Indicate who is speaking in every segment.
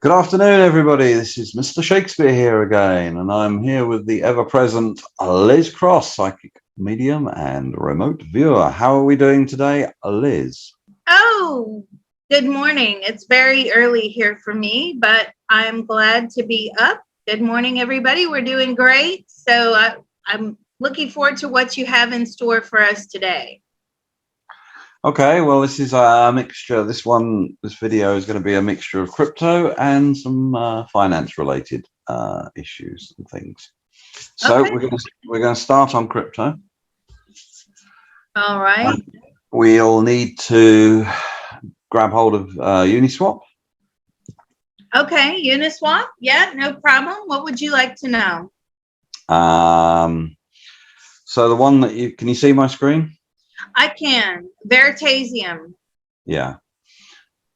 Speaker 1: Good afternoon, everybody. This is Mr. Shakespeare here again, and I'm here with the ever-present Liz Cross, psychic medium and remote viewer. How are we doing today, Liz?
Speaker 2: Oh, good morning. It's very early here for me, but I'm glad to be up. Good morning, everybody. We're doing great. So I'm looking forward to what you have in store for us today.
Speaker 1: Okay, well, this is a mixture. This video is going to be a mixture of crypto and some finance-related issues and things. So
Speaker 2: Okay.
Speaker 1: we're going to start on crypto.
Speaker 2: All right.
Speaker 1: We'll need to grab hold of Uniswap.
Speaker 2: Okay, Uniswap. Yeah, no problem. What would you like to know?
Speaker 1: So the one that can you see my screen?
Speaker 2: I can. Verotassium.
Speaker 1: Yeah.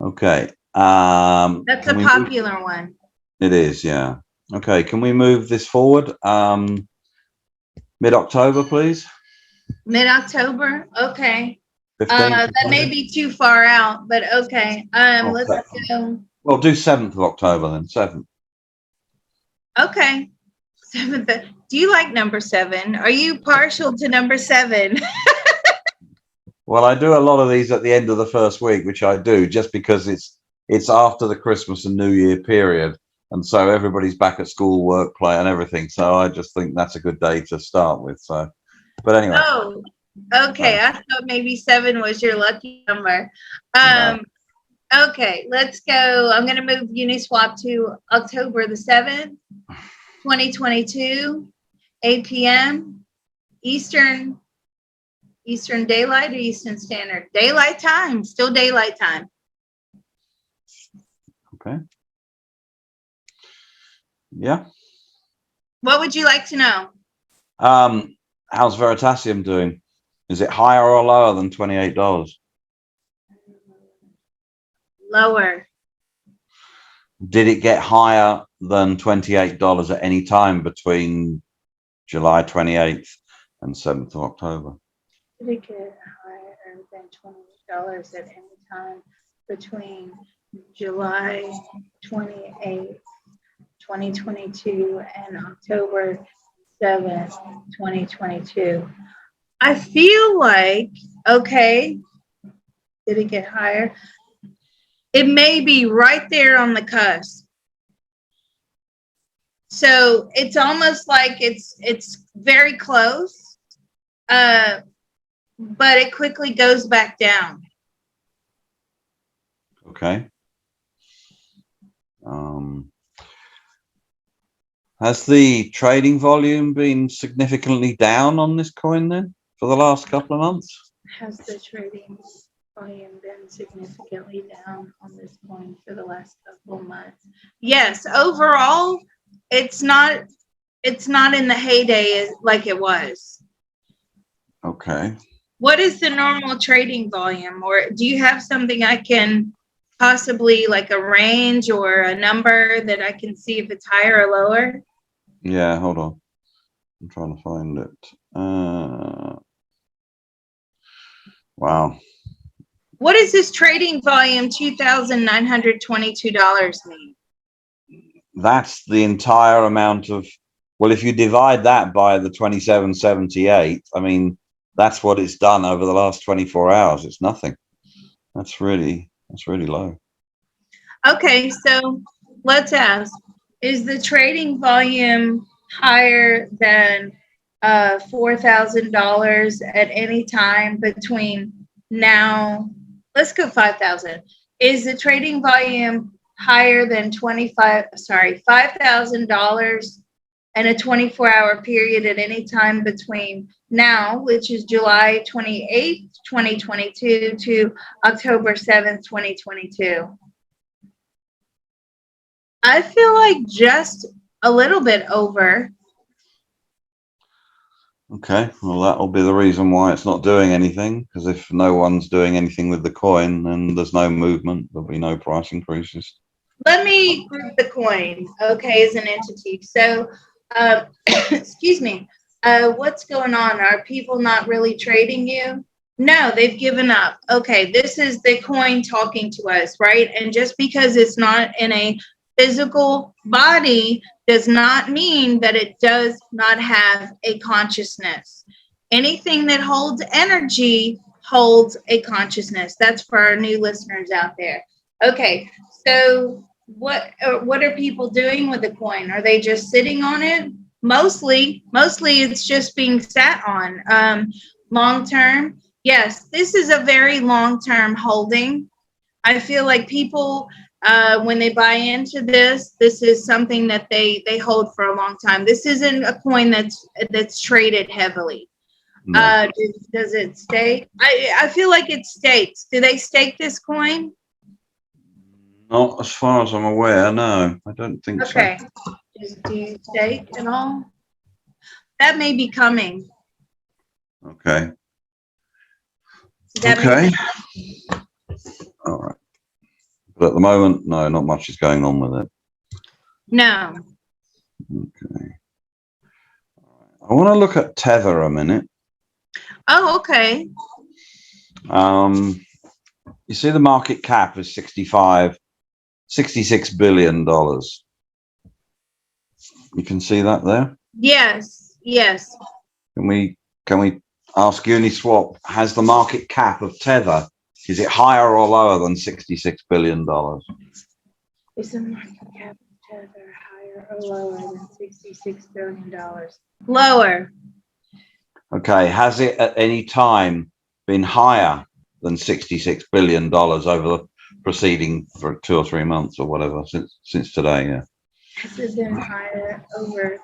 Speaker 1: Okay.
Speaker 2: That's a popular one.
Speaker 1: It is, yeah. Okay, can we move this forward? Mid-October, please.
Speaker 2: Mid-October. Okay. That may be too far out, but okay. Let's go.
Speaker 1: Well, do 7th of October then. 7th.
Speaker 2: Okay. 7th. Do you like number 7? Are you partial to number 7?
Speaker 1: Well, I do a lot of these at the end of the first week, which I do just because it's after the Christmas and New Year period, and so everybody's back at school, work, play, and everything. So I just think that's a good day to start with. So, but anyway.
Speaker 2: Oh, okay. I thought maybe 7 was your lucky number.
Speaker 1: No.
Speaker 2: Okay, let's go. I'm going to move Uniswap to October the 7th, 2022, 8 p.m. Eastern Daylight or Eastern Standard? Daylight time, still daylight time.
Speaker 1: Okay. Yeah.
Speaker 2: What would you like to know?
Speaker 1: How's Verotassium doing? Is it higher or lower than $28?
Speaker 2: Lower.
Speaker 1: Did it get higher than $28 at any time between July 28th and 7th of October?
Speaker 2: Did it get higher than $28 at any time between July 28th, 2022 and October 7th, 2022? I feel like, okay, did it get higher? It may be right there on the cusp. So it's almost like it's very close, but it quickly goes back down.
Speaker 1: Okay. Has the trading volume been significantly down on this coin then for the last couple of months?
Speaker 2: Has the trading volume been significantly down on this coin for the last couple of months? Yes, overall, it's not in the heyday like it was.
Speaker 1: Okay.
Speaker 2: What is the normal trading volume, or do you have something I can possibly, like a range or a number that I can see if it's higher or lower?
Speaker 1: Yeah, hold on. I'm trying to find it. Wow.
Speaker 2: What does this trading volume $2,922 mean?
Speaker 1: That's the entire amount of, well, if you divide that by the 2778, I mean, that's what it's done over the last 24 hours. It's nothing. That's really low.
Speaker 2: Okay, so let's ask, is the trading volume higher than $4,000 at any time between now? Let's go 5,000. Is the trading volume higher than $5,000 in a 24-hour period at any time between now, which is July 28th, 2022 to October 7th, 2022? I feel like just a little bit over.
Speaker 1: Okay, well, that'll be the reason why it's not doing anything, because if no one's doing anything with the coin, then there's no movement. There'll be no price increases.
Speaker 2: Let me group the coin, okay, as an entity. So, excuse me, what's going on? Are people not really trading you? No, they've given up. Okay, this is the coin talking to us, right? And just because it's not in a physical body does not mean that it does not have a consciousness. Anything that holds energy holds a consciousness. That's for our new listeners out there. Okay, so what are people doing with the coin? Are they just sitting on it? Mostly it's just being sat on. Long term, yes, this is a very long term holding. I feel like people, when they buy into this, this is something that they hold for a long time. This isn't a coin that's traded heavily.
Speaker 1: No.
Speaker 2: Does it stake? I feel like it stakes. Do they stake this coin?
Speaker 1: Not as far as I'm aware, no. I don't think so.
Speaker 2: Okay. Do you stake at all? That may be coming.
Speaker 1: Okay.
Speaker 2: That
Speaker 1: Okay. All right. But at the moment, no, not much is going on with it.
Speaker 2: No.
Speaker 1: Okay. I want to look at Tether a minute.
Speaker 2: Oh, okay.
Speaker 1: You see the market cap is $66 billion. You can see that there?
Speaker 2: Yes. Yes.
Speaker 1: Can we ask Uniswap, has the market cap of Tether, is it higher or lower than $66 billion?
Speaker 2: Is the market cap of Tether higher or lower than $66 billion? Lower.
Speaker 1: Okay, has it at any time been higher than $66 billion over the preceding for 2 or 3 months or whatever since today? Yeah.
Speaker 2: Has it been higher over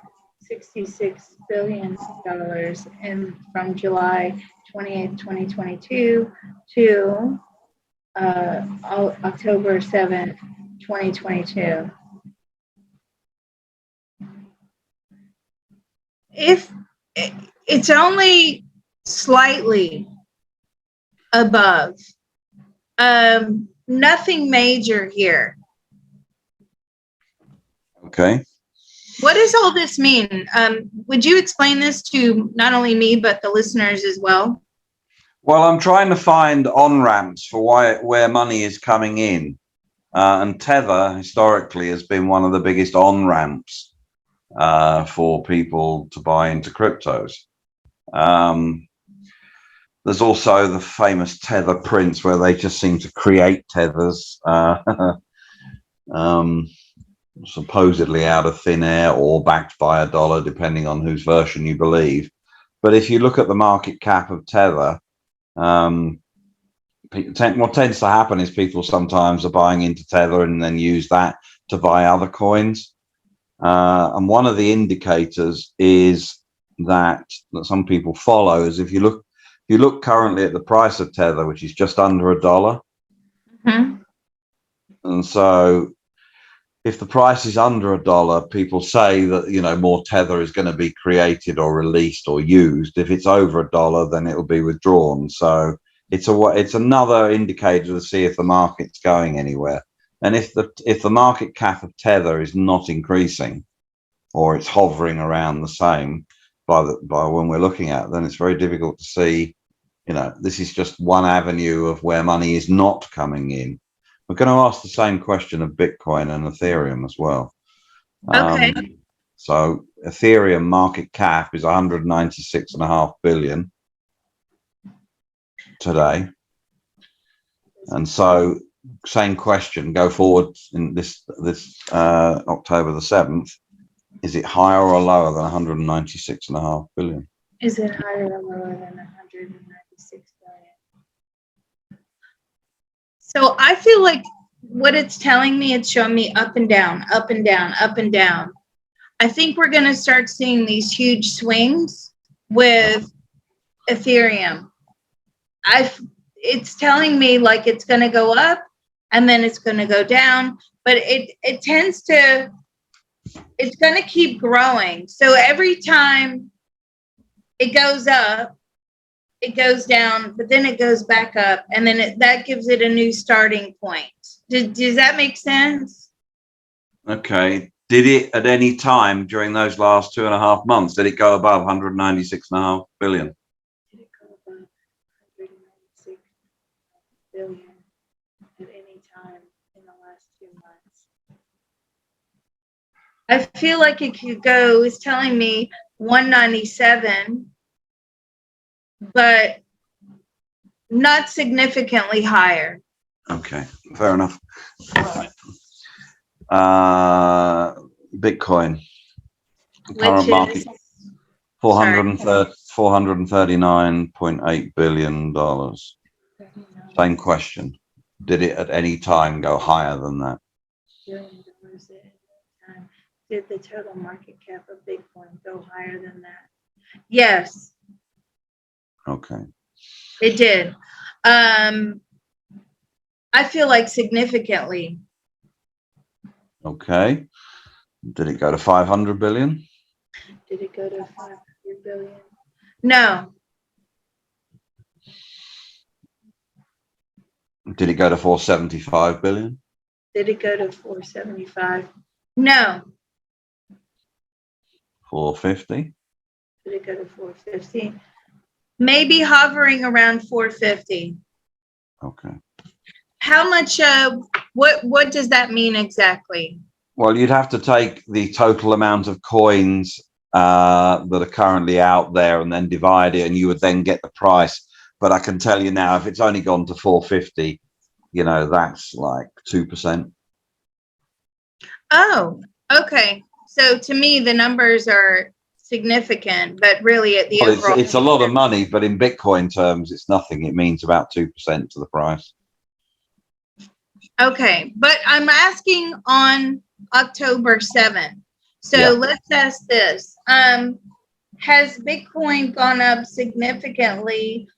Speaker 2: $66 billion from July 28th, 2022 to October 7th, 2022? If it's only slightly above, nothing major here.
Speaker 1: Okay.
Speaker 2: What does all this mean? Would you explain this to not only me, but the listeners as well?
Speaker 1: Well, I'm trying to find on-ramps for where money is coming in. And Tether historically has been one of the biggest on-ramps for people to buy into cryptos. There's also the famous Tether prints where they just seem to create tethers supposedly out of thin air or backed by $1, depending on whose version you believe. But if you look at the market cap of Tether, what tends to happen is people sometimes are buying into Tether and then use that to buy other coins. And one of the indicators is that some people follow is if you look currently at the price of Tether, which is just under $1.
Speaker 2: Mm-hmm.
Speaker 1: And so if the price is under $1, people say that, you know, more Tether is going to be created or released or used. If it's over $1, then it will be withdrawn. So it's another indicator to see if the market's going anywhere. And if the market cap of Tether is not increasing, or it's hovering around the same by when we're looking at it, then it's very difficult to see. You know, this is just one avenue of where money is not coming in. We're going to ask the same question of Bitcoin and Ethereum as well.
Speaker 2: Okay.
Speaker 1: So Ethereum market cap is 196.5 billion today. And so same question, go forward in this October the 7th. Is it higher or lower than 196.5 billion?
Speaker 2: Is it higher or lower than 196 billion? So I feel like what it's telling me, it's showing me up and down, up and down, up and down. I think we're going to start seeing these huge swings with Ethereum. It's telling me like it's going to go up and then it's going to go down, but it tends to, it's going to keep growing. So every time it goes up, it goes down, but then it goes back up, and then that gives it a new starting point. Does that make sense?
Speaker 1: Okay. Did it at any time during those last 2.5 months, did it go above 196.5 billion?
Speaker 2: Did it go above 196 billion at any time in the last 2 months? I feel like it could go, it's telling me 197, but not significantly higher.
Speaker 1: Okay, fair enough. Right. Bitcoin. Current
Speaker 2: Which
Speaker 1: market
Speaker 2: is,
Speaker 1: 439.8 billion dollars. Same question. Did it at any time go higher than that?
Speaker 2: Did the total market cap of Bitcoin go higher than that? Yes,
Speaker 1: Okay.
Speaker 2: it did. I feel like significantly.
Speaker 1: Okay. Did it go to 500 billion?
Speaker 2: Did it go to 500 billion? No.
Speaker 1: Did it go to 475 billion?
Speaker 2: Did it go to 475? No.
Speaker 1: 450?
Speaker 2: Did it go to 450? Maybe hovering around 450.
Speaker 1: Okay.
Speaker 2: How much, what does that mean exactly?
Speaker 1: Well, you'd have to take the total amount of coins that are currently out there and then divide it, and you would then get the price. But I can tell you now, if it's only gone to 450, you know, that's like 2%.
Speaker 2: Oh, okay. So to me, the numbers are significant, but really at the
Speaker 1: Well,
Speaker 2: overall.
Speaker 1: it's a lot of money, but in Bitcoin terms, it's nothing. It means about 2% to the price.
Speaker 2: Okay, but I'm asking on October 7th. So
Speaker 1: Yeah.
Speaker 2: let's ask this. Has Bitcoin gone up significantly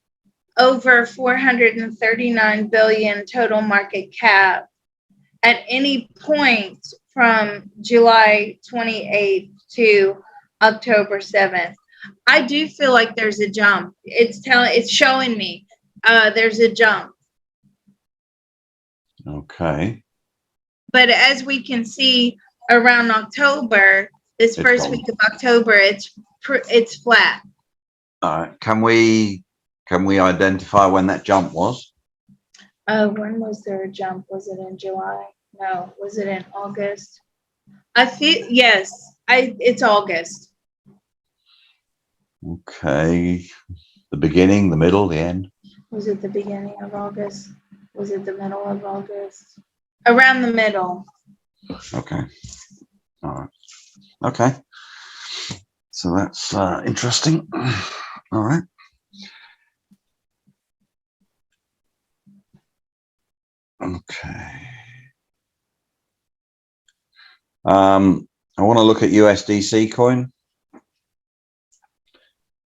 Speaker 2: over 439 billion total market cap at any point from July 28th to October 7th? I do feel like there's a jump. It's showing me there's a jump.
Speaker 1: Okay.
Speaker 2: But as we can see around October, this first week of October, it's flat.
Speaker 1: All right. Can we identify when that jump was?
Speaker 2: When was there a jump? Was it in July? No. Was it in August? I feel yes. It's August.
Speaker 1: Okay. The beginning, the middle, the end?
Speaker 2: Was it the beginning of August? Was it the middle of August? Around the middle.
Speaker 1: Okay. All right. Okay. So that's interesting. All right. Okay. I want to look at USDC coin.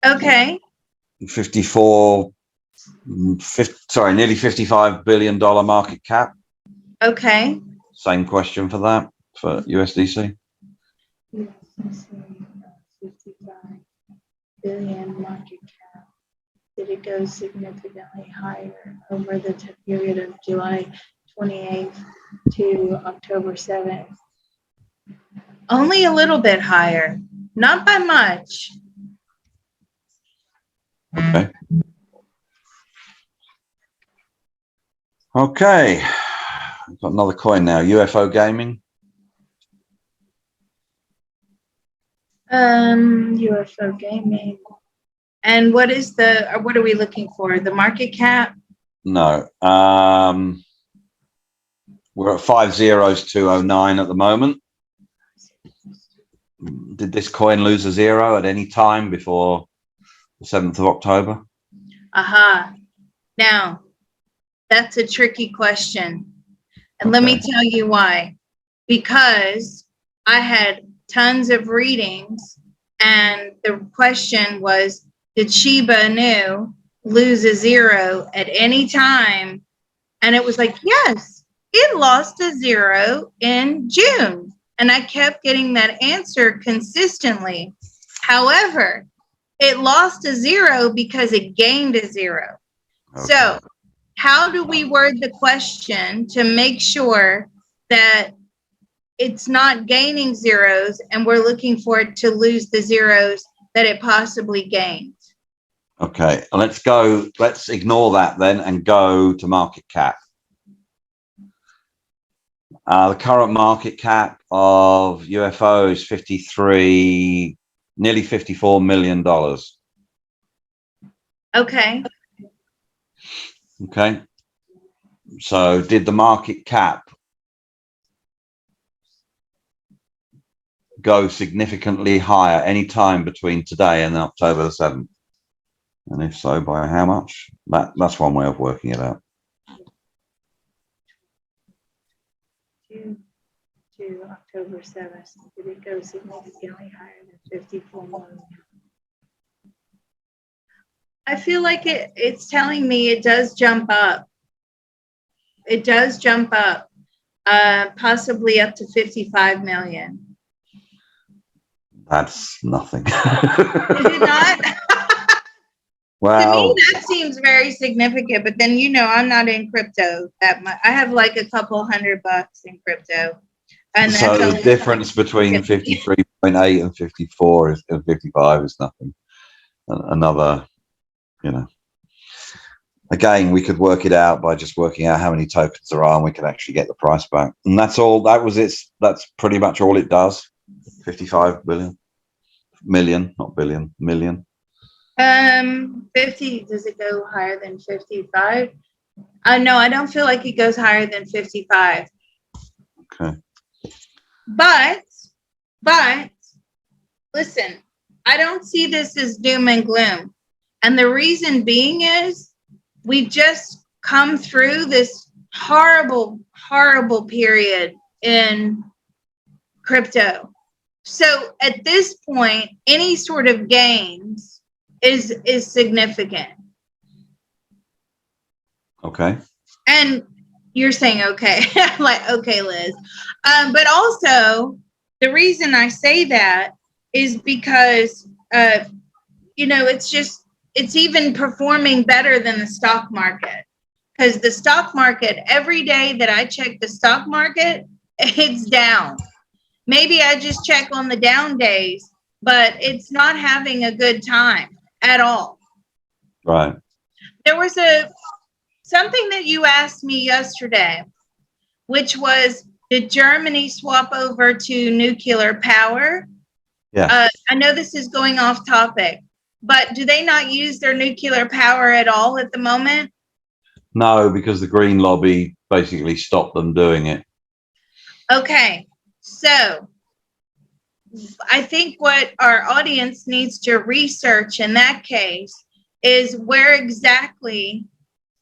Speaker 2: Okay.
Speaker 1: Nearly $55 billion market cap.
Speaker 2: Okay.
Speaker 1: Same question for that, for USDC.
Speaker 2: USDC, 55 billion market cap. Did it go significantly higher over the period of July 28th to October 7th? Only a little bit higher, not by much.
Speaker 1: Okay. Okay. I've got another coin now. UFO gaming.
Speaker 2: UFO gaming. And what are we looking for? The market cap?
Speaker 1: No. We're at 50209 at the moment. Did this coin lose a zero at any time before the 7th of October?
Speaker 2: Aha. Now, that's a tricky question. And let me tell you why. Because I had tons of readings, and the question was, did Shiba Inu lose a zero at any time? And it was like, yes, it lost a zero in June. And I kept getting that answer consistently. However, it lost a zero because it gained a zero. Okay. So how do we word the question to make sure that it's not gaining zeros and we're looking for it to lose the zeros that it possibly gained?
Speaker 1: Okay, let's ignore that then and go to market cap. The current market cap of UFO is nearly $54 million.
Speaker 2: Okay.
Speaker 1: Okay. So did the market cap go significantly higher any time between today and October the 7th? And if so, by how much? That's one way of working it out.
Speaker 2: To October 7th, did it go significantly higher than 54 million? I feel like it's telling me it does jump up. It does jump up, possibly up to 55 million.
Speaker 1: That's nothing.
Speaker 2: Is it not?
Speaker 1: Well,
Speaker 2: to me, that seems very significant, but then, I'm not in crypto that much. I have like a couple $100 in crypto. And
Speaker 1: so the difference between 53.8 and 54 and 55 is nothing. Another, again, we could work it out by just working out how many tokens there are, and we could actually get the price back. And that's all. That's pretty much all it does. 55 million, not billion, million.
Speaker 2: 50. Does it go higher than 55? No, I don't feel like it goes higher than 55.
Speaker 1: Okay.
Speaker 2: But listen, I don't see this as doom and gloom. And the reason being is we've just come through this horrible, horrible period in crypto. So at this point, any sort of gains is significant.
Speaker 1: Okay.
Speaker 2: And you're saying, okay, I'm like, okay, Liz. But also the reason I say that is because, it's even performing better than the stock market. Because the stock market, every day that I check the stock market, it's down. Maybe I just check on the down days, but it's not having a good time at all.
Speaker 1: Right.
Speaker 2: There was something that you asked me yesterday, which was, did Germany swap over to nuclear power?
Speaker 1: Yeah.
Speaker 2: I know this is going off topic, but do they not use their nuclear power at all at the moment?
Speaker 1: No, because the Green Lobby basically stopped them doing it.
Speaker 2: Okay, so I think what our audience needs to research in that case is where exactly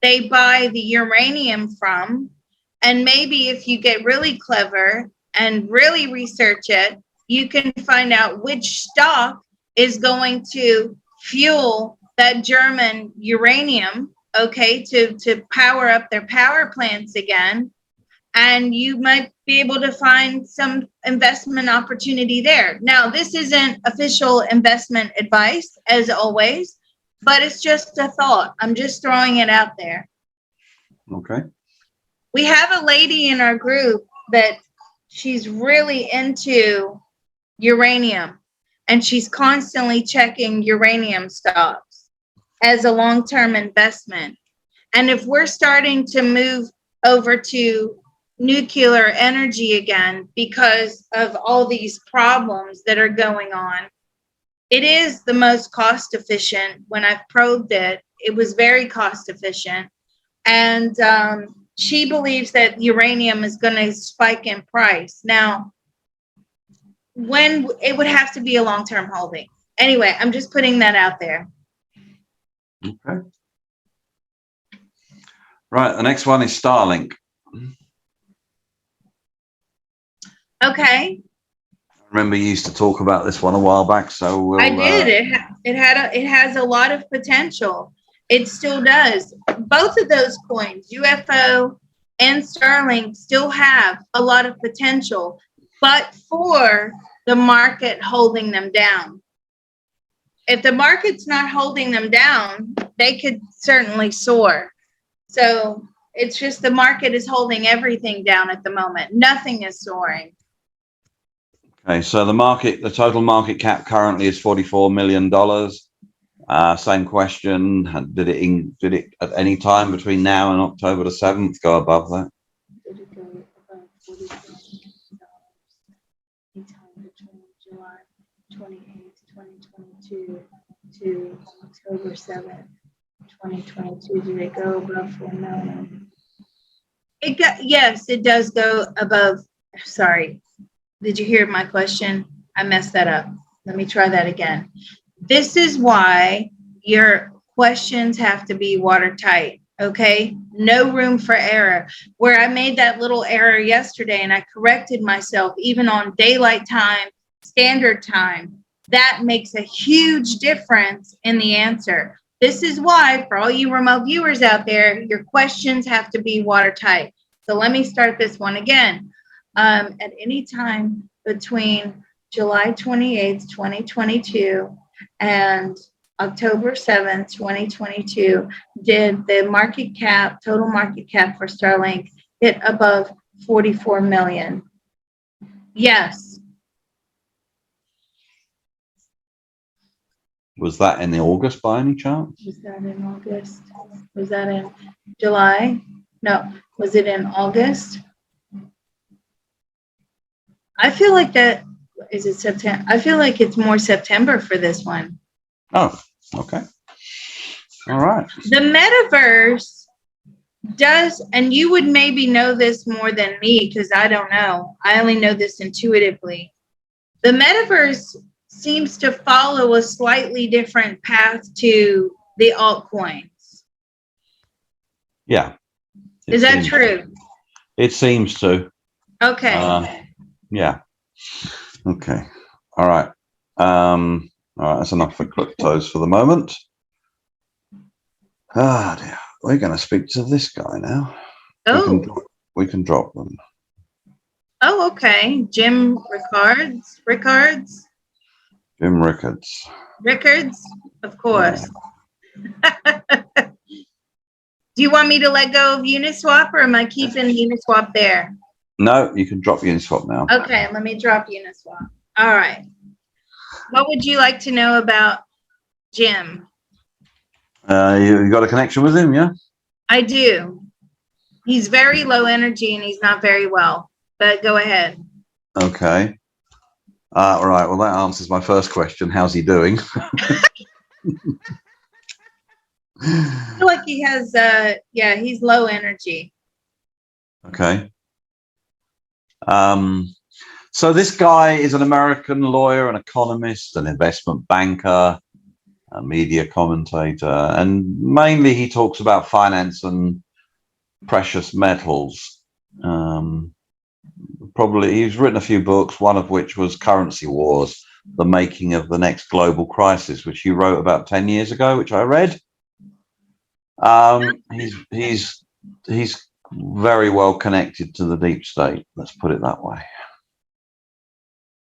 Speaker 2: they buy the uranium from. And maybe if you get really clever and really research it, you can find out which stock is going to fuel that German uranium, okay, to power up their power plants again. And you might be able to find some investment opportunity there. Now, this isn't official investment advice, as always, but it's just a thought. I'm just throwing it out there.
Speaker 1: Okay.
Speaker 2: We have a lady in our group that she's really into uranium, and she's constantly checking uranium stocks as a long-term investment. And if we're starting to move over to nuclear energy again because of all these problems that are going on, it is the most cost efficient. When I've probed it, it was very cost efficient. And she believes that uranium is going to spike in price. Now, when it would have to be a long-term holding. Anyway, I'm just putting that out there.
Speaker 1: Okay. Right, the next one is Starlink.
Speaker 2: Okay.
Speaker 1: I remember you used to talk about this one a while back, so we'll,
Speaker 2: I did. It has a lot of potential. It still does. Both of those coins, UFO and Starlink, still have a lot of potential, but for the market holding them down. If the market's not holding them down, they could certainly soar. So it's just the market is holding everything down at the moment. Nothing is soaring.
Speaker 1: Okay, so the total market cap currently is $44 million. Same question. Did it at any time between now and October the 7th go above that?
Speaker 2: Did it go above 45? 2022 to October 7th, 2022. Did it go above 4 million? Yes, it does go above. Sorry. Did you hear my question? I messed that up. Let me try that again. This is why your questions have to be watertight, okay? No room for error. Where I made that little error yesterday and I corrected myself, even on daylight time, standard time, that makes a huge difference in the answer. This is why, for all you remote viewers out there, your questions have to be watertight. So let me start this one again. At any time between July 28th, 2022 and October 7th, 2022, did the market cap, total market cap for Starlink hit above 44 million? Yes.
Speaker 1: Was that in August by any chance?
Speaker 2: Was that in August? Was that in July? No. Was it in August? I feel like that, is it September? I feel like it's more September for this one.
Speaker 1: Oh, okay. All right.
Speaker 2: The metaverse does, and you would maybe know this more than me because I don't know. I only know this intuitively. The metaverse seems to follow a slightly different path to the altcoins.
Speaker 1: Yeah.
Speaker 2: Is that true?
Speaker 1: It seems to.
Speaker 2: Okay.
Speaker 1: Yeah. Okay. All right. All right. That's enough for cryptos for the moment. Ah, dear. We're going to speak to this guy now.
Speaker 2: Oh.
Speaker 1: We can drop them.
Speaker 2: Oh, okay. Jim Rickards.
Speaker 1: Jim Rickards.
Speaker 2: Rickards, of course. Yeah. Do you want me to let go of Uniswap, or am I keeping Uniswap there?
Speaker 1: No, you can drop Uniswap now.
Speaker 2: Okay, let me drop Uniswap. All right. What would you like to know about Jim?
Speaker 1: You got a connection with him, yeah?
Speaker 2: I do. He's very low energy and he's not very well, but go ahead.
Speaker 1: Okay. All right. Well, that answers my first question. How's he doing?
Speaker 2: I feel like he has, yeah, he's low energy.
Speaker 1: Okay. So this guy is an American lawyer, an economist, an investment banker, a media commentator, and mainly he talks about finance and precious metals. Probably he's written a few books, one of which was Currency Wars, the making of the next global crisis, which he wrote about 10 years ago, which I read. He's very well connected to the deep state. Let's put it that way.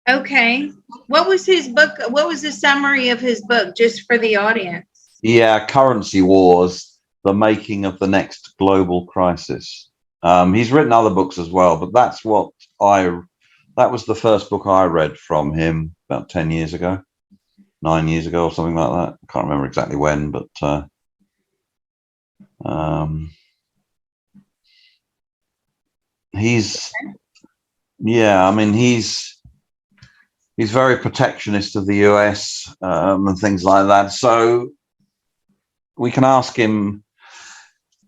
Speaker 2: Okay. What was his book? What was the summary of his book, just for the audience?
Speaker 1: Yeah, Currency Wars, the making of the next global crisis. He's written other books as well, but that was the first book I read from him about 10 years ago, 9 years ago or something like that. I can't remember exactly when, but he's very protectionist of the US and things like that. So we can ask him.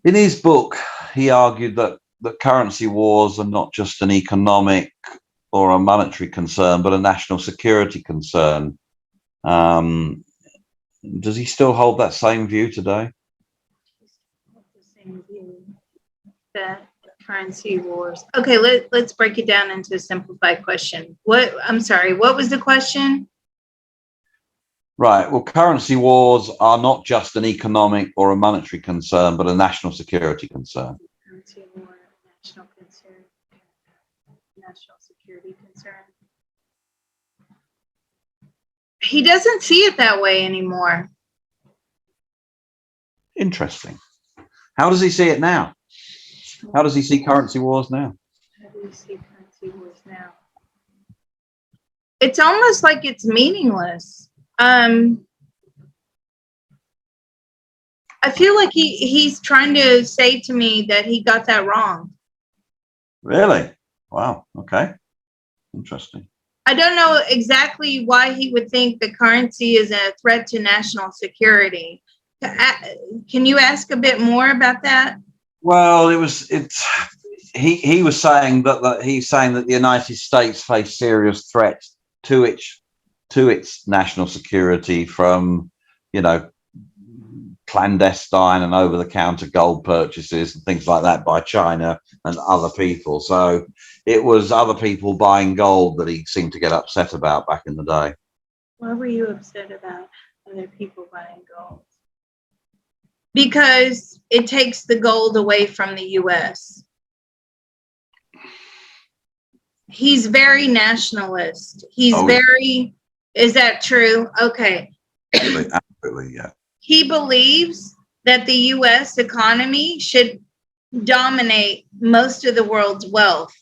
Speaker 1: In his book, he argued that currency wars are not just an economic or a monetary concern, but a national security concern. Does he still hold that same view today?
Speaker 2: The same view, that currency wars. Okay, let's break it down into a simplified question. I'm sorry, what was the question?
Speaker 1: Right. Well, currency wars are not just an economic or a monetary concern, but a national security concern.
Speaker 2: Currency war, national concern, national security concern. He doesn't see it that way anymore.
Speaker 1: Interesting. How does he see it now? How does he see currency wars now?
Speaker 2: How do you see currency wars now? It's almost like it's meaningless. I feel like he's trying to say to me that he got that wrong.
Speaker 1: Really? Wow. Okay. Interesting.
Speaker 2: I don't know exactly why he would think the currency is a threat to national security. Can you ask a bit more about that?
Speaker 1: Well, he was saying that he's saying that the United States face serious threats to its national security from, you know, clandestine and over-the-counter gold purchases and things like that by China and other people. So it was other people buying gold that he seemed to get upset about back in the day.
Speaker 2: Why were you upset about other people buying gold? Because it takes the gold away from the U.S. He's very nationalist. Is that true? Okay.
Speaker 1: Absolutely, yeah.
Speaker 2: He believes that the U.S. economy should dominate most of the world's wealth.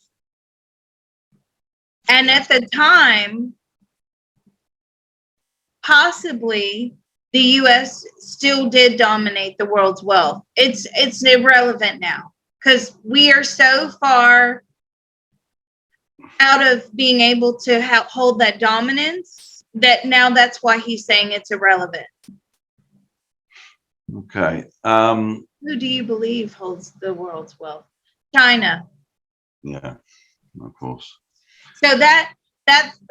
Speaker 2: And at the time, possibly the U.S. still did dominate the world's wealth. It's irrelevant now because we are so far out of being able to hold that dominance that now that's why he's saying it's irrelevant.
Speaker 1: Okay.
Speaker 2: Who do you believe holds the world's wealth? China.
Speaker 1: Yeah, of course.
Speaker 2: So that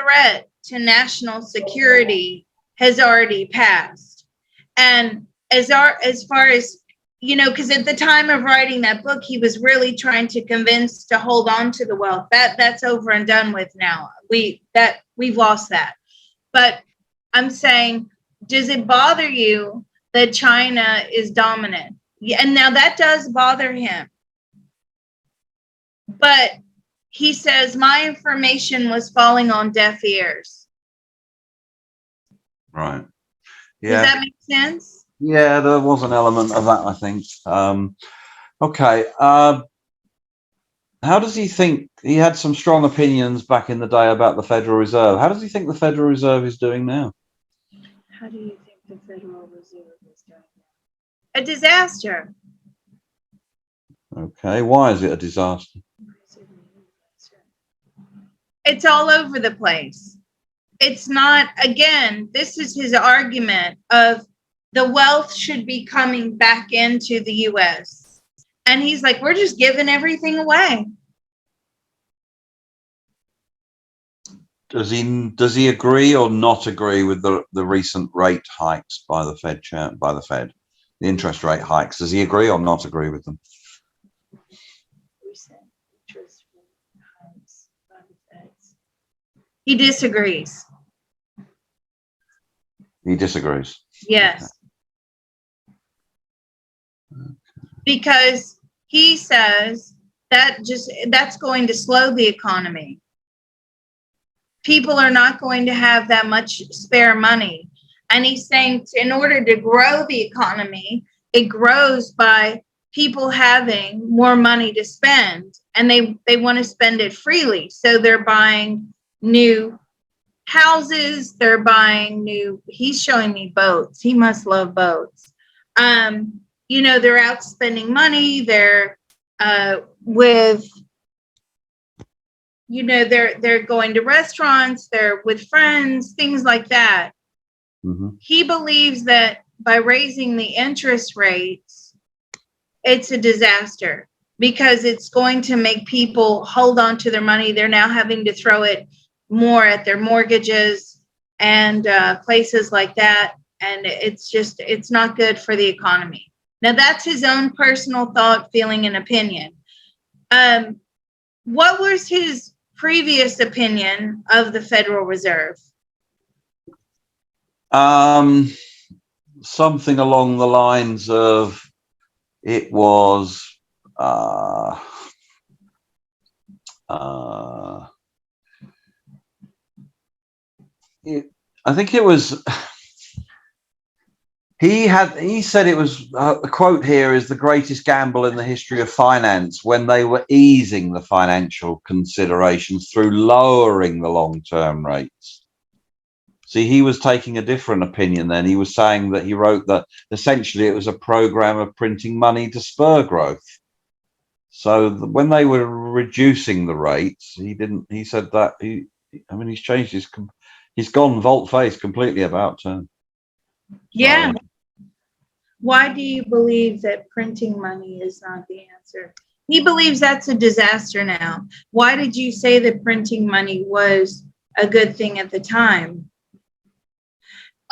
Speaker 2: threat to national security has already passed. And as far as, you know, because at the time of writing that book, he was really trying to convince to hold on to the wealth. That's over and done with now. We've lost that. But I'm saying, does it bother you that China is dominant? Yeah, and now that does bother him. But he says, my information was falling on deaf ears.
Speaker 1: Right. Yeah.
Speaker 2: Does that make sense?
Speaker 1: Yeah, there was an element of that, I think. Okay. How does he think? He had some strong opinions back in the day about the Federal Reserve. How does he think the Federal Reserve is doing now?
Speaker 2: How do you think the Federal Reserve is doing now? A disaster.
Speaker 1: Okay. Why is it a disaster?
Speaker 2: It's all over the place. It's not, again, this is his argument of the wealth should be coming back into the U.S. And he's like, we're just giving everything away.
Speaker 1: Does he agree or not agree with the recent rate hikes by the Fed, the interest rate hikes? Does he agree or not agree with them?
Speaker 2: Recent interest rate hikes by the Fed. He disagrees.
Speaker 1: He disagrees.
Speaker 2: Yes. Okay. Because he says that's going to slow the economy. People are not going to have that much spare money. And he's saying in order to grow the economy, it grows by people having more money to spend, and they want to spend it freely. So they're buying new houses, they're buying he's showing me boats. He must love boats. You know, they're out spending money. They're with, you know, they're going to restaurants, they're with friends, things like that. Mm-hmm. He believes that by raising the interest rates, it's a disaster because it's going to make people hold on to their money. They're now having to throw it more at their mortgages and places like that. And it's not good for the economy. Now, that's his own personal thought, feeling, and opinion. What was his previous opinion of the Federal Reserve?
Speaker 1: Something along the lines of it was I think it was he said it was the quote here is the greatest gamble in the history of finance when they were easing the financial considerations through lowering the long-term rates. See, he was taking a different opinion then. He was saying that he wrote that essentially it was a program of printing money to spur growth. So when they were reducing the rates, he said that I mean, he's changed he's gone volte-face completely about turn.
Speaker 2: Yeah. Why do you believe that printing money is not the answer? He believes that's a disaster now. Why did you say that printing money was a good thing at the time?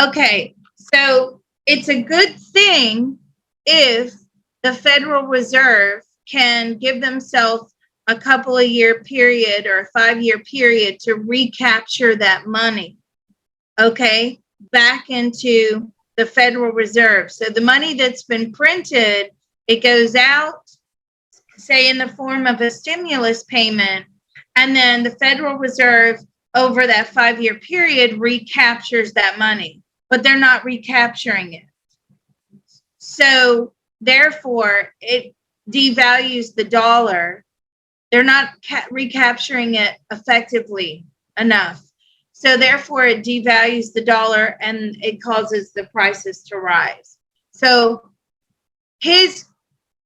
Speaker 2: Okay, so it's a good thing if the Federal Reserve can give themselves a couple of year period or a 5-year period to recapture that money, okay, back into the Federal Reserve. So the money that's been printed, it goes out, say in the form of a stimulus payment, and then the Federal Reserve over that 5-year period recaptures that money, but they're not recapturing it. So therefore, it devalues the dollar. They're not recapturing it effectively enough. So therefore, it devalues the dollar and it causes the prices to rise. So his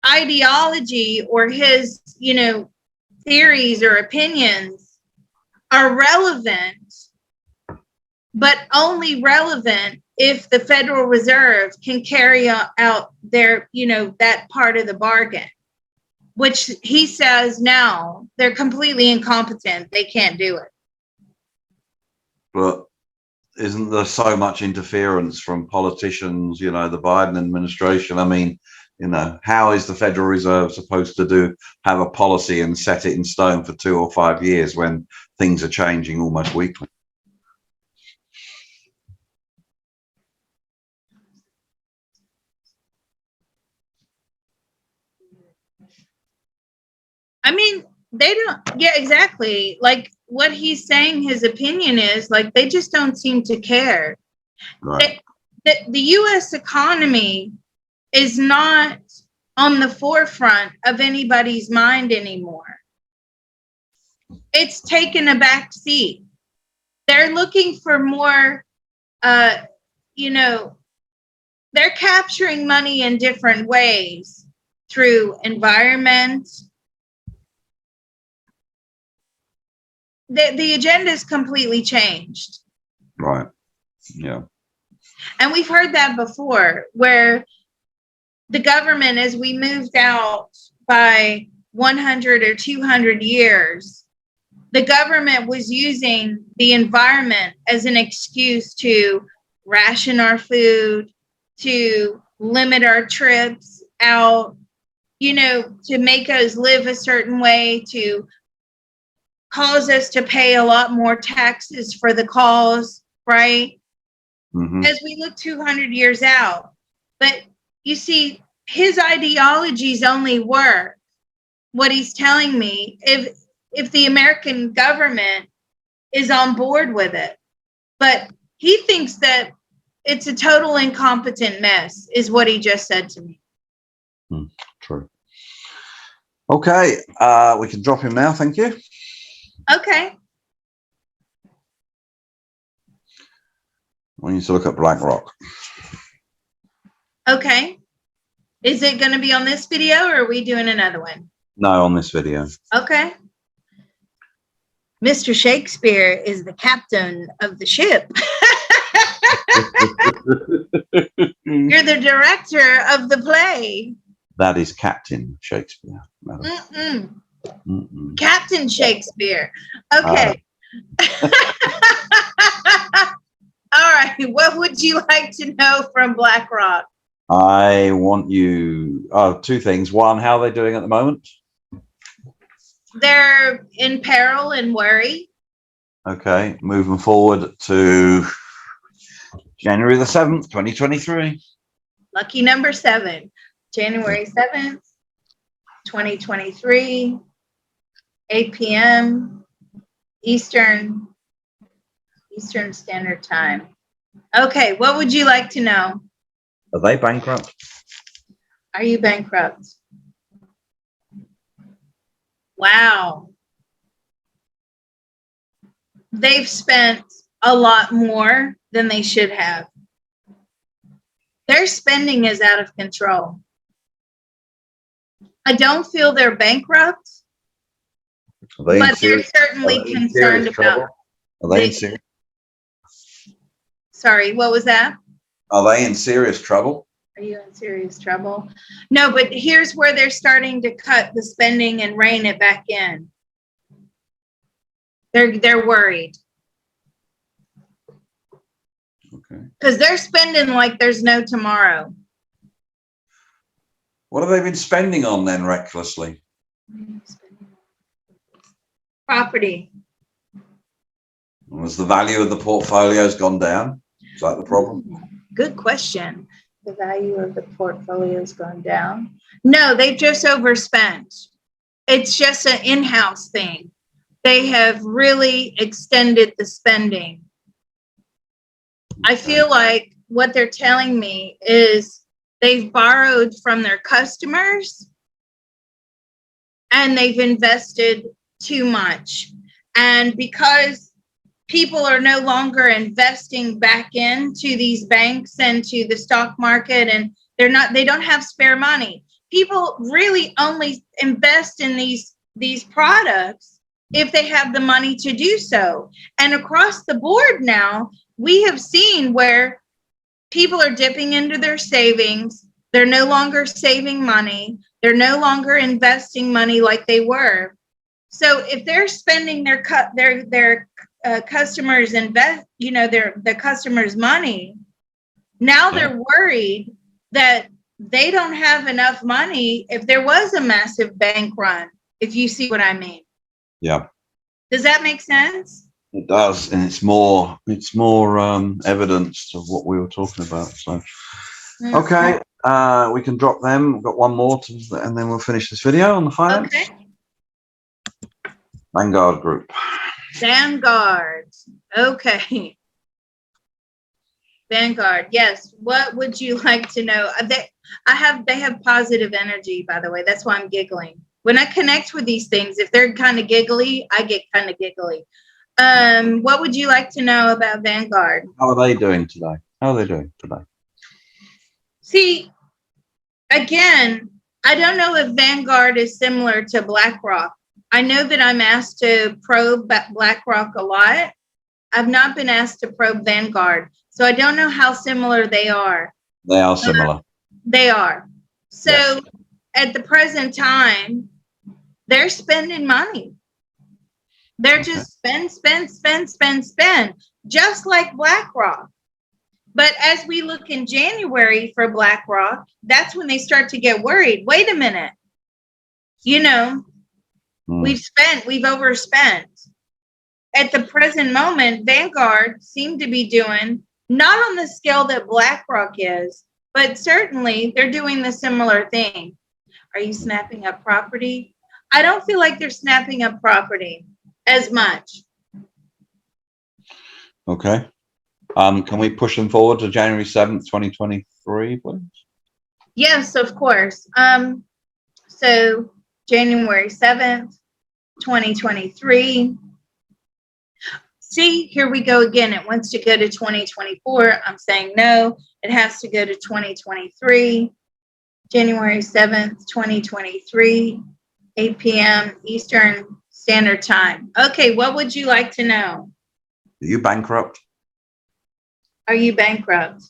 Speaker 2: ideology or his, theories or opinions are relevant, but only relevant if the Federal Reserve can carry out their, that part of the bargain, which he says now they're completely incompetent. They can't do it.
Speaker 1: But isn't there so much interference from politicians, the Biden administration? I mean, how is the Federal Reserve supposed to have a policy and set it in stone for 2 or 5 years when things are changing almost weekly?
Speaker 2: I mean, they don't, yeah, exactly. Like what he's saying, his opinion is like, they just don't seem to care.
Speaker 1: Right.
Speaker 2: The U.S. economy is not on the forefront of anybody's mind anymore. It's taken a back seat. They're looking for more, they're capturing money in different ways through environment. The agenda is completely changed.
Speaker 1: Right. Yeah.
Speaker 2: And we've heard that before, where the government, as we moved out by 100 or 200 years, the government was using the environment as an excuse to ration our food, to limit our trips out, to make us live a certain way, to cause us to pay a lot more taxes for the cause, right?
Speaker 1: Mm-hmm.
Speaker 2: As we look 200 years out. But you see, his ideologies only work, what he's telling me, if the American government is on board with it. But he thinks that it's a total incompetent mess, is what he just said to me.
Speaker 1: True. Okay, we can drop him now. Thank you.
Speaker 2: Okay.
Speaker 1: We need to look at BlackRock.
Speaker 2: Okay. Is it going to be on this video or are we doing another one?
Speaker 1: No, on this video.
Speaker 2: Okay. Mr. Shakespeare is the captain of the ship. You're the director of the play.
Speaker 1: That is Captain Shakespeare.
Speaker 2: Captain Shakespeare. Okay. All right. What would you like to know from BlackRock?
Speaker 1: I want you, 2 things. One, how are they doing at the moment?
Speaker 2: They're in peril and worry.
Speaker 1: Okay, moving forward to January the 7th, 2023.
Speaker 2: Lucky number 7, January 7th, 2023, 8 p.m. Eastern Standard Time. Okay, what would you like to know?
Speaker 1: Are they bankrupt?
Speaker 2: Are you bankrupt? Wow. They've spent a lot more than they should have. Their spending is out of control. I don't feel they're bankrupt, but they're certainly concerned about it.
Speaker 1: Are they in serious?
Speaker 2: Sorry, what was that?
Speaker 1: Are they in serious trouble?
Speaker 2: Are you in serious trouble? No, but here's where they're starting to cut the spending and rein it back in. They're worried.
Speaker 1: Okay.
Speaker 2: Because they're spending like there's no tomorrow.
Speaker 1: What have they been spending on then recklessly?
Speaker 2: Property.
Speaker 1: Has the value of the portfolios gone down? Is that the problem?
Speaker 2: Good question. The value of the portfolio's gone down. No, they've just overspent. It's just an in-house thing. They have really extended the spending. I feel like what they're telling me is they've borrowed from their customers and they've invested too much. And because people are no longer investing back into these banks and to the stock market, and they don't have spare money. People really only invest in these products if they have the money to do so. And across the board now, we have seen where people are dipping into their savings. They're no longer saving money. They're no longer investing money like they were. So if they're spending their customers the customers' money, now they're worried that they don't have enough money if there was a massive bank run, if you see what I mean.
Speaker 1: Yeah.
Speaker 2: Does that make sense?
Speaker 1: It does, and it's more evidence of what we were talking about. So, okay, we can drop them. We've got one more, and then we'll finish this video on the finance.
Speaker 2: Okay.
Speaker 1: Vanguard Group.
Speaker 2: Vanguard. Okay. Vanguard. Yes. What would you like to know? They have positive energy, by the way. That's why I'm giggling. When I connect with these things, if they're kind of giggly, I get kind of giggly. What would you like to know about Vanguard?
Speaker 1: How are they doing today?
Speaker 2: See, again, I don't know if Vanguard is similar to BlackRock. I know that I'm asked to probe BlackRock a lot. I've not been asked to probe Vanguard. So I don't know how similar they are.
Speaker 1: They are similar.
Speaker 2: They are. So
Speaker 1: yes.
Speaker 2: At the present time, they're spending money. They're just spend, just like BlackRock. But as we look in January for BlackRock, that's when they start to get worried. Wait a minute. We've overspent. At the present moment, Vanguard seemed to be doing, not on the scale that BlackRock is, but certainly they're doing the similar thing. Are you snapping up property? I don't feel like they're snapping up property as much.
Speaker 1: Okay. Can we push them forward to January 7th, 2023, please?
Speaker 2: Yes, of course. So January 7th, 2023. See, here we go again. It wants to go to 2024. I'm saying no, it has to go to 2023. January 7th, 2023, 8 p.m. Eastern Standard Time. Okay, what would you like to know?
Speaker 1: Are you bankrupt?
Speaker 2: Are you bankrupt?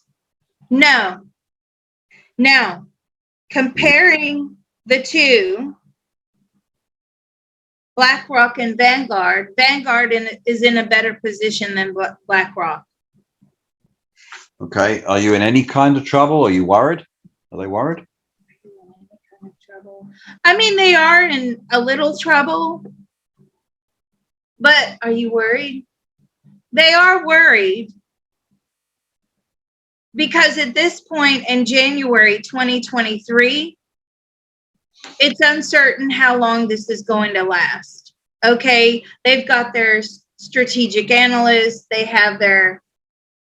Speaker 2: No. Now, comparing the two, BlackRock and Vanguard, Vanguard is in a better position than BlackRock.
Speaker 1: Okay. Are you in any kind of trouble? Are you worried? Are they worried?
Speaker 2: I mean, they are in a little trouble, but are you worried? They are worried because at this point in January 2023, it's uncertain how long this is going to last. Okay, they've got their strategic analysts, they have their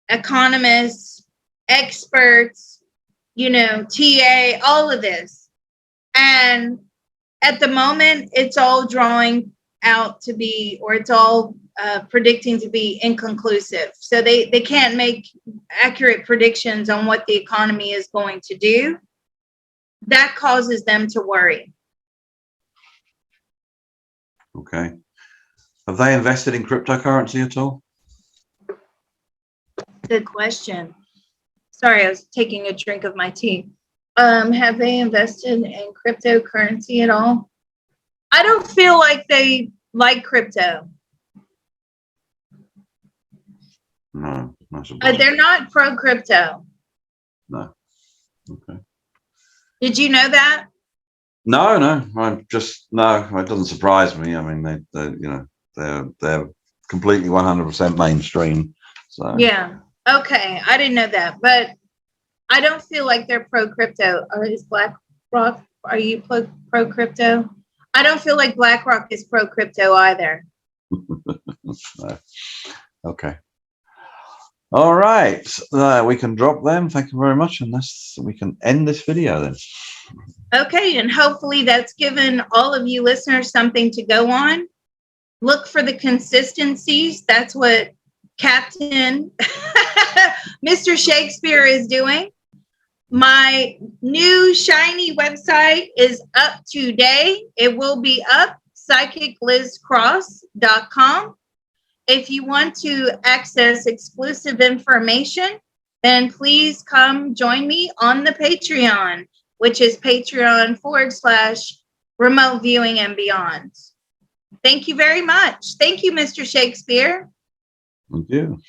Speaker 2: economists, experts, TA, all of this. And at the moment, it's all drawing out to be, or it's all predicting to be inconclusive. So they can't make accurate predictions on what the economy is going to do. That causes them to worry.
Speaker 1: Okay. Have they invested in cryptocurrency at all?
Speaker 2: good question. Sorry, I was taking a drink of my tea. Have they invested in cryptocurrency at all? I don't feel like they like crypto.
Speaker 1: No, not surprised.
Speaker 2: They're not pro crypto.
Speaker 1: No. Okay.
Speaker 2: Did you know that?
Speaker 1: No, I'm just no. It doesn't surprise me. I mean, they're completely 100% mainstream. So
Speaker 2: Yeah. Okay, I didn't know that, but I don't feel like they're pro crypto. Or is BlackRock? Are you pro crypto? I don't feel like BlackRock is pro crypto either.
Speaker 1: no. Okay. All right, we can drop them. Thank you very much, and we can end this video then.
Speaker 2: Okay, and hopefully that's given all of you listeners something to go on. Look for the consistencies. That's what Captain Mr. Shakespeare is doing. My new shiny website is up today. It will be up, psychiclizcross.com. If you want to access exclusive information, then please come join me on the Patreon, which is patreon.com/remote viewing and beyond. Thank you very much. Thank you, Mr. Shakespeare.
Speaker 1: Thank you.